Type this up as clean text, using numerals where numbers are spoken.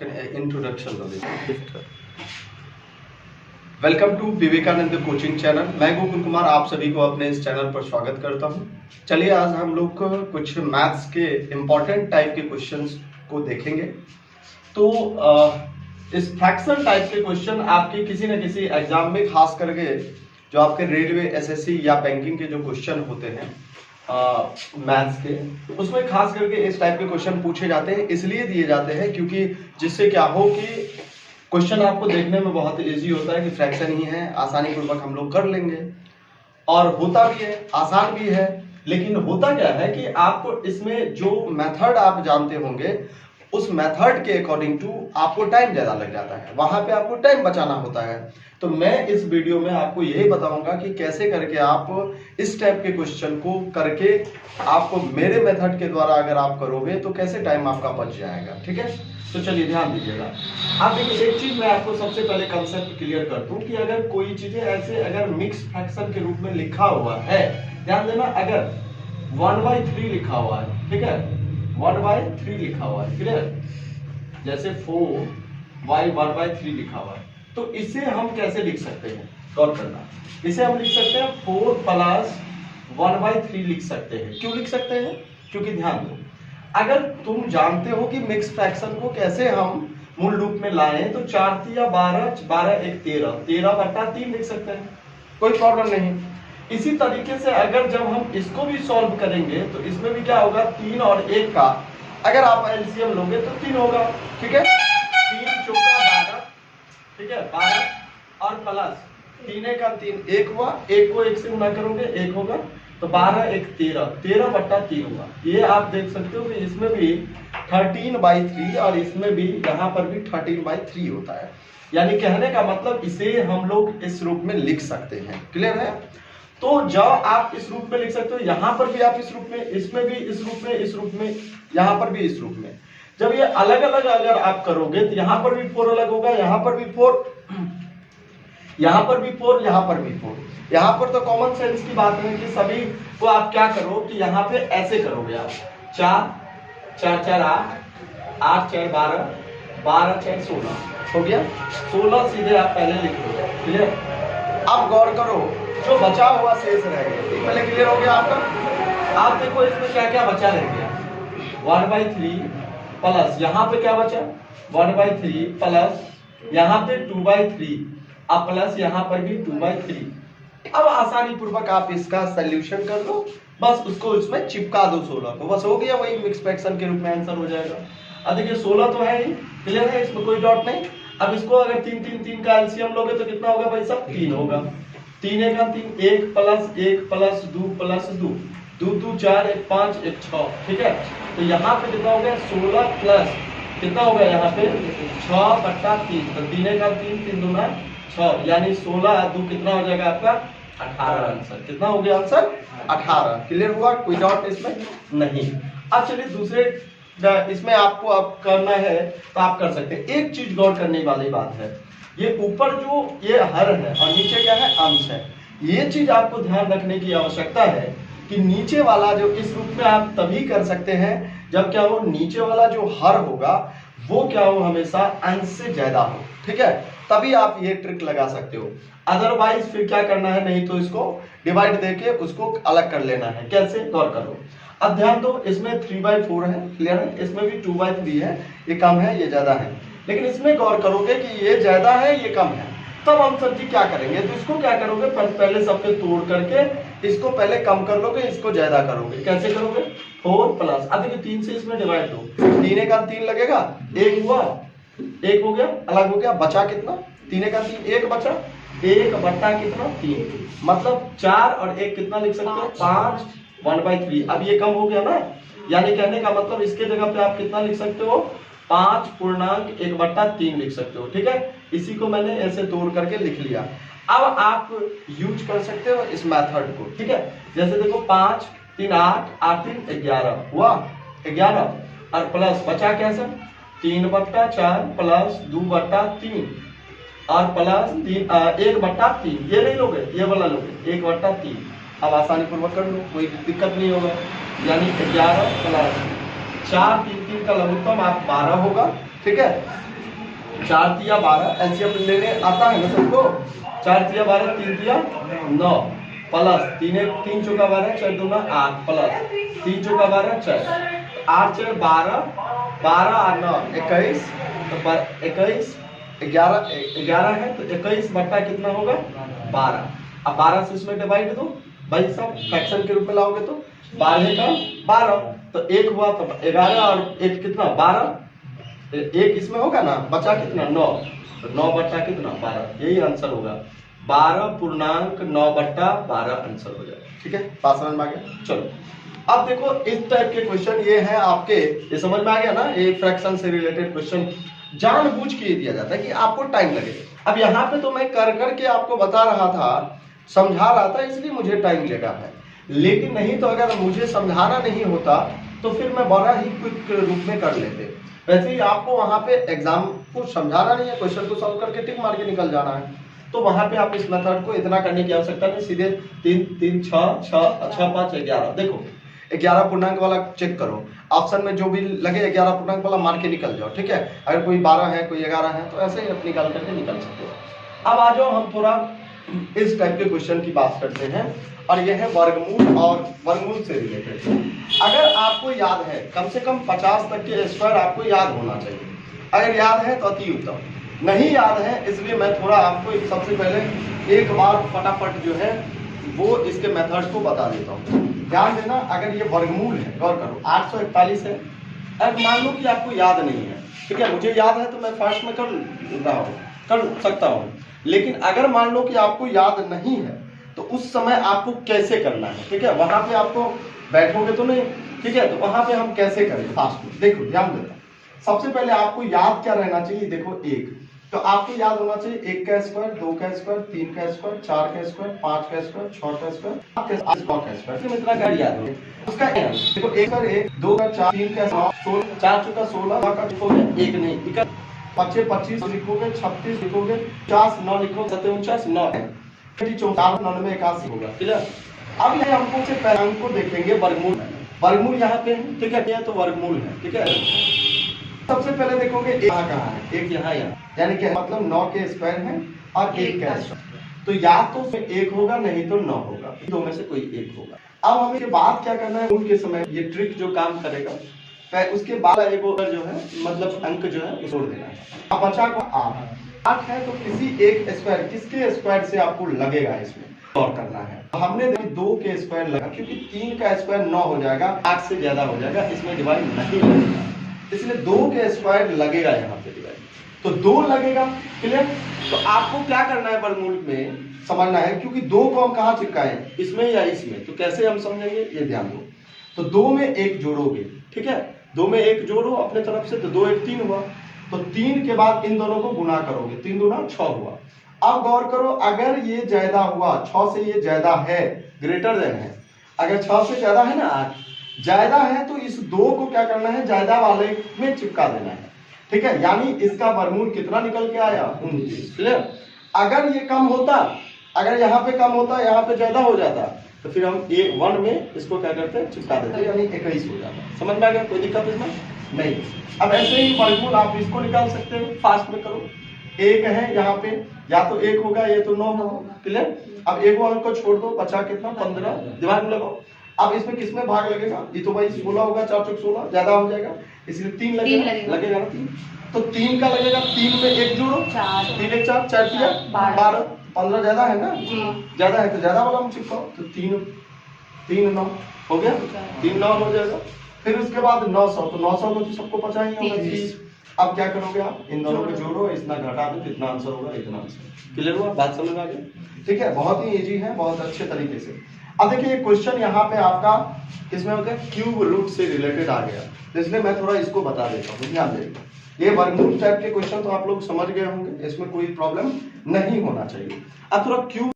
Introduction दो। Welcome to Vivekananda coaching channel. मैं गोकुल कुमार आप सभी को अपने इस चैनल पर स्वागत करता हूं। चलिए आज हम लोग कुछ मैथ्स के इम्पोर्टेंट टाइप के क्वेश्चंस को देखेंगे। तो इस फ्रैक्शन टाइप के क्वेश्चन आपके किसी न किसी एग्जाम में, खास करके जो आपके रेलवे, एसएससी या बैंकिंग के जो क्वेश्चन होते हैं मैथ्स के, उसमें खास करके इस टाइप के क्वेश्चन पूछे जाते हैं। इसलिए दिए जाते हैं क्योंकि जिससे क्या हो कि क्वेश्चन आपको देखने में बहुत इजी होता है कि फ्रैक्शन ही है, आसानी पूर्वक हम लोग कर लेंगे, और होता भी है, आसान भी है। लेकिन होता क्या है कि आपको इसमें जो मेथड आप जानते होंगे उस मेथड के अकॉर्डिंग टू आपको टाइम ज्यादा लग जाता है, वहां पे आपको टाइम बचाना होता है। तो मैं इस वीडियो में आपको यही बताऊंगा कि कैसे करके आप इस टाइप के क्वेश्चन को करके आपको मेरे मेथड के द्वारा अगर आप करोगे तो कैसे टाइम आपका बच जाएगा। ठीक है, तो चलिए ध्यान दीजिएगा। आप देखिए, एक चीज मैं आपको सबसे पहले कंसेप्ट क्लियर कर दूं कि अगर कोई चीजें ऐसे अगर मिक्स फ्रैक्शन के रूप में लिखा हुआ है, ध्यान देना, अगर 1/3 लिखा हुआ है, ठीक है, 1/3 लिखा हुआ है, क्लियर, जैसे 4y 1/3 लिखा हुआ है, तो इसे हम कैसे लिख सकते हैं, गौर करना। इसे हम लिख सकते हैं 4 + 1/3 लिख सकते हैं। क्यों लिख सकते हैं? क्योंकि ध्यान दो, अगर तुम जानते हो कि मिक्स फ्रैक्शन को कैसे हम मूल रूप में लाएं, तो 4 × 3 = 12, 12 × 1 = 13, 13/3 लिख सकते हैं, कोई प्रॉब्लम नहीं। इसी तरीके से अगर जब हम इसको भी सॉल्व करेंगे तो इसमें भी क्या होगा, 3 और 1 का अगर आप एलसीएम लोगे तो 3 होगा, ठीक है, 3 × 4 = 12, ठीक है, 12 और प्लस 3 × 1 = 3, 1 हुआ, 1 को 1 से गुणा करोगे 1 होगा, तो 12 × 1 = 13, 13/3 हुआ। ये आप देख सकते हो कि इसमें भी 13/3 और इसमें भी, यहाँ पर भी 13/3 होता है। यानी कहने का मतलब इसे हम लोग इस रूप में लिख सकते हैं, क्लियर है। तो जब आप इस रूप में लिख सकते हो, यहां पर भी आप इस रूप में, इसमें भी इस रूप में, इस रूप में, यहां पर भी इस रूप में। जब ये अलग अलग अगर आप करोगे तो यहां पर भी 4 अलग होगा, यहां पर भी 4, यहां पर भी 4, यहां पर भी 4। यहां पर तो कॉमन सेंस की बात है कि सभी को आप क्या करो कि यहां पे ऐसे करोगे आप, 4 4 4 8, 8 4 12, 12 4 16 हो गया, 16 सीधे आप पहले लिख लो, क्लियर। अब गौर करो, जो बचा हुआ शेष रह गया, पहले क्लियर हो गया आपका। आप देखो इसमें क्या क्या बचा रह गया, 1/3 प्लस यहाँ पे क्या बचा, 1/3 प्लस यहाँ पे 2/3, अब प्लस यहाँ पर भी 2/3। अब आसानी पूर्वक आप इसका सॉल्यूशन कर दो, बस उसको इसमें चिपका दो 16 को, बस हो गया, वही मिक्स फ्रैक्शन के रूप में आंसर हो जाएगा। अब देखिए 16 तो है ही, क्लियर है, इसमें कोई डाउट नहीं। अब इसको अगर 3 3 3 का एलसीएम लोगे तो कितना होगा भाई साहब, 3 होगा, 3 × 1 = 3, 1 + 1 + 2 + 2, 2 2 4, 1 5, 1 6, ठीक है। तो यहाँ पे कितना हो गया, 16 प्लस कितना हो गया यहाँ पे 6/3, तो 3 × 3, 3 दूना 6, यानी 16 2 कितना हो जाएगा आपका 18 आंसर। कितना हो गया आंसर, 18। क्लियर हुआ, कोई डाउट इसमें नहीं। अब चलिए दूसरे इसमें आपको अब करना है तो आप कर सकते हैं। एक चीज गौर करने वाली बात है, ये ऊपर जो ये हर है और नीचे क्या है, अंश है। ये चीज आपको ध्यान रखने की आवश्यकता है कि नीचे वाला जो, इस रूप में आप तभी कर सकते हैं जब क्या हो, नीचे वाला जो हर होगा वो क्या हो, हमेशा अंश से ज्यादा हो, ठीक है, तभी आप ये ट्रिक लगा सकते हो। अदरवाइज फिर क्या करना है, नहीं तो इसको डिवाइड देके उसको अलग कर लेना है। कैसे, गौर करो। अब ध्यान दो, इसमें 3/4 है, क्लियर है, इसमें भी 2/3 है, ये कम है ये ज्यादा है, लेकिन इसमें गौर करोगे कि ये ज्यादा है ये कम है, तब हम सर जी क्या करेंगे, तो इसको क्या करोगे, पहले सबके तोड़ करके इसको पहले कम कर लोगे, इसको ज्यादा करोगे। कैसे करोगे, 4 प्लस, अब देखिए 3 से इसमें डिवाइड दो, 3 × 1 = 3 लगेगा, 1 हुआ, 1 हो गया, अलग हो गया, बचा कितना, 3 × 3 1 बचा, 1/3, मतलब 4 और 1 कितना लिख सकते हो, 5, 1/3। अब ये कम हो गया ना, यानी कहने का मतलब इसके जगह पे आप कितना लिख सकते हो, 5.1/3 लिख सकते हो, ठीक है। इसी को मैंने ऐसे तोड़ करके लिख लिया। अब आप यूज कर सकते हो इस मेथड को, ठीक है। जैसे देखो 5 3 8, 8 3 11 हुआ, 11 और प्लस बचा क्या सर, 3/4 प्लस 2/3 और प्लस 1/3, ये नहीं लोगे, ये वाला लोगे 1/3। अब आसानी पूर्वक कर लो, कोई दिक्कत नहीं होगा, यानी 11 प्लस 4 3 3 का लघुत्तम आप 12 होगा, ठीक है। 4 तिया 12 एलसीएम लेने आता है ना सबको। 4 तिया 12, 3 तिया 9 प्लस 3 चौका 12, 4 दूना 8 प्लस 3 चौका 12 4, 8 4 12, 12 और 9 21, तो 21 11 है तो 21 बट्टा कितना होगा 12। अब 12 से इसमें डिवाइड दो भाई साहब, फ्रैक्शन के रूप में लाओगे तो 12 का 12 तो 1 हुआ, तो 11 और 1 कितना 12, 1 इसमें होगा ना, बचा कितना 9, तो 9 बट्टा कितना 12, यही आंसर होगा 12.9/12 आंसर हो जाएगा, ठीक है। बात समझ में आ गया। चलो अब देखो इस टाइप के क्वेश्चन ये है आपके, ये समझ में आ गया ना, ये फ्रैक्शन से रिलेटेड क्वेश्चन जानबूझ के दिया जाता है कि आपको टाइम लगे। अब यहाँ पे तो मैं कर करके आपको बता रहा था, समझा रहा था, इसलिए मुझे टाइम लगा है, लेकिन नहीं तो अगर मुझे समझाना नहीं होता तो फिर मैं बड़ा ही क्विक रूप में कर लेते। वैसे ही आपको वहां पे एग्जाम को समझाना नहीं है, क्वेश्चन को सॉल्व करके टिक मार के निकल जाना है, तो वहां पे आप इस मेथड को इतना करने की आवश्यकता नहीं, सीधे 3 3 6 6 6 5 11, देखो 11 पूर्णांक वाला चेक करो, ऑप्शन में जो भी लगे 11 पूर्णांक वाला मार के निकल जाओ, ठीक है। अगर कोई 12 है कोई 11 है तो ऐसे ही आप निकाल करके निकल सकते हो। अब आ जाओ हम थोड़ा इस टाइप के क्वेश्चन की बात करते हैं, और यह है वर्गमूल और वर्गमूल से रिलेटेड। अगर आपको याद है, कम से कम 50 तक के स्क्वायर आपको याद होना चाहिए, अगर याद है तो अति उत्तम, नहीं याद है इसलिए मैं थोड़ा आपको सबसे पहले एक बार फटाफट जो है वो इसके मेथड्स को बता देता हूँ। ध्यान देना, अगर ये वर्गमूल है, गौर करो 841 है। अब मान लो कि आपको याद नहीं है, ठीक है, मुझे याद है तो मैं फास्ट में कर सकता हूँ, लेकिन अगर मान लो कि आपको याद नहीं है तो उस समय आपको कैसे करना है, ठीक है। वहां पे आपको बैठोगे तो नहीं, ठीक है, तो वहां पे हम कैसे करें फास्ट में, देखो ध्यान देना। सबसे पहले आपको याद क्या रहना चाहिए, देखो 1, तो आपको याद होना चाहिए 1 का स्क्वायर, 2 का स्क्वायर, 3 का स्क्वायर, 4 का स्क्वायर, 5 का स्क्वायर, 6 का स्क्वायर, 7 का स्क्वायर, इतना क्या याद है उसका। देखो 1 का 1, 2 का 4, 3 का 16, 4 चौका 16, 9 का लिखोगे 1 नहीं, 25 25 लिखोगे, 36 लिखोगे, 50 9 लिखोगे, 49 9 है, 54 99 81 होगा, क्लियर। अब ये हमको से पहले अंक को देखेंगे वर्गमूल, वर्गमूल यहाँ पे है, ठीक है, तो वर्गमूल है, ठीक है। सबसे पहले देखोगे यहाँ कहाँ है, एक यहाँ यानी कि मतलब 9 के स्क्वायर है और 1 का स्क्वायर, तो या तो 1 होगा नहीं तो 9 होगा, दो में से कोई एक होगा। अब हमें के बाद क्या करना है, उनके समय ये ट्रिक जो काम करेगा, उसके बाद एक जो है मतलब अंक जो है जोड़ देना है। अब बचा को 8 है, तो किसी एक स्क्वायर, किसके स्क्वायर से आपको लगेगा इसमें और करना है। हमने 2 के स्क्वायर लगा, क्योंकि 3 का स्क्वायर 9 हो जाएगा, 8 से ज्यादा हो जाएगा, इसमें डिवाइड नहीं लगेगा, इसलिए 2 के स्क्वायर लगेगा यहाँ पे डिवाइड, तो 2 लगेगा, क्लियर। तो आपको क्या करना है वर्गमूल में समझना है, क्योंकि 2 को हम कहाँ चिपकाए, इसमें या इसमें, तो कैसे हम समझेंगे ये ध्यान दो। तो 2 में 1 जोड़ोगे, ठीक है, 2 में 1 जोड़ो अपने तरफ से, तो 2 1 3 हुआ, तो 3 के बाद इन दोनों को गुना करोगे, 3 दूना 6 हुआ। अब गौर करो, अगर ये ज्यादा हुआ, 6 से ये ज्यादा है, ग्रेटर देन है, अगर 6 से ज्यादा है ना 8 ज्यादा है, तो इस 2 को क्या करना है, ज्यादा वाले में चिपका देना है, ठीक है। यानी इसका वर्गमूल कितना निकल के आया 29, क्लियर। अगर ये कम होता, अगर यहाँ पे कम होता, यहाँ पे ज्यादा हो जाता, तो फिर हम 1 में इसको क्या करते हैं, चिपका देते, यानी 21 हो जाता। समझ में आ गया, कोई दिक्कत इसमें नहीं। अब ऐसे ही वर्गमूल आप इसको निकाल सकते हो, फास्ट में करो। 1 है यहाँ पे, या तो 1 होगा, ये तो 9 होगा, क्लियर। अब 1 अंक को छोड़ दो, बचा कितना 15, दिमाग में लगाओ। अब इसमें किसमें भाग लगेगा, ये तो भाई 16 होगा, 4 चौक 16 ज्यादा हो जाएगा, इसलिए 3 लगेगा ना 3, तो 3 का लगेगा, 3 में 1 जोड़ो, 3 1 4 4 12 15 ज्यादा है ना, ज्यादा है तो ज्यादा वाला हम चिपकाओ, तो 3 9 हो गया, 3 9 हो जाएगा। फिर उसके बाद 900, तो 900 को तो सबको पता ही होगा 30। अब क्या करोगे आप, इन दोनों को जोड़ो, इतना घटा दो, कितना आंसर होगा इतना आंसर, क्लियर हुआ, बात समझ में आ गई, ठीक है। बहुत ही इजी है, बहुत अच्छे तरीके से। अब देखिए क्वेश्चन यहाँ पे आपका किसमें होगा, क्यूब रूट से रिलेटेड आ गया, इसलिए मैं थोड़ा इसको बता देता हूँ, ध्यान देना। ये वर्गमूल टाइप के क्वेश्चन तो आप लोग समझ गए होंगे, इसमें कोई प्रॉब्लम नहीं होना चाहिए। अब थोड़ा क्यूब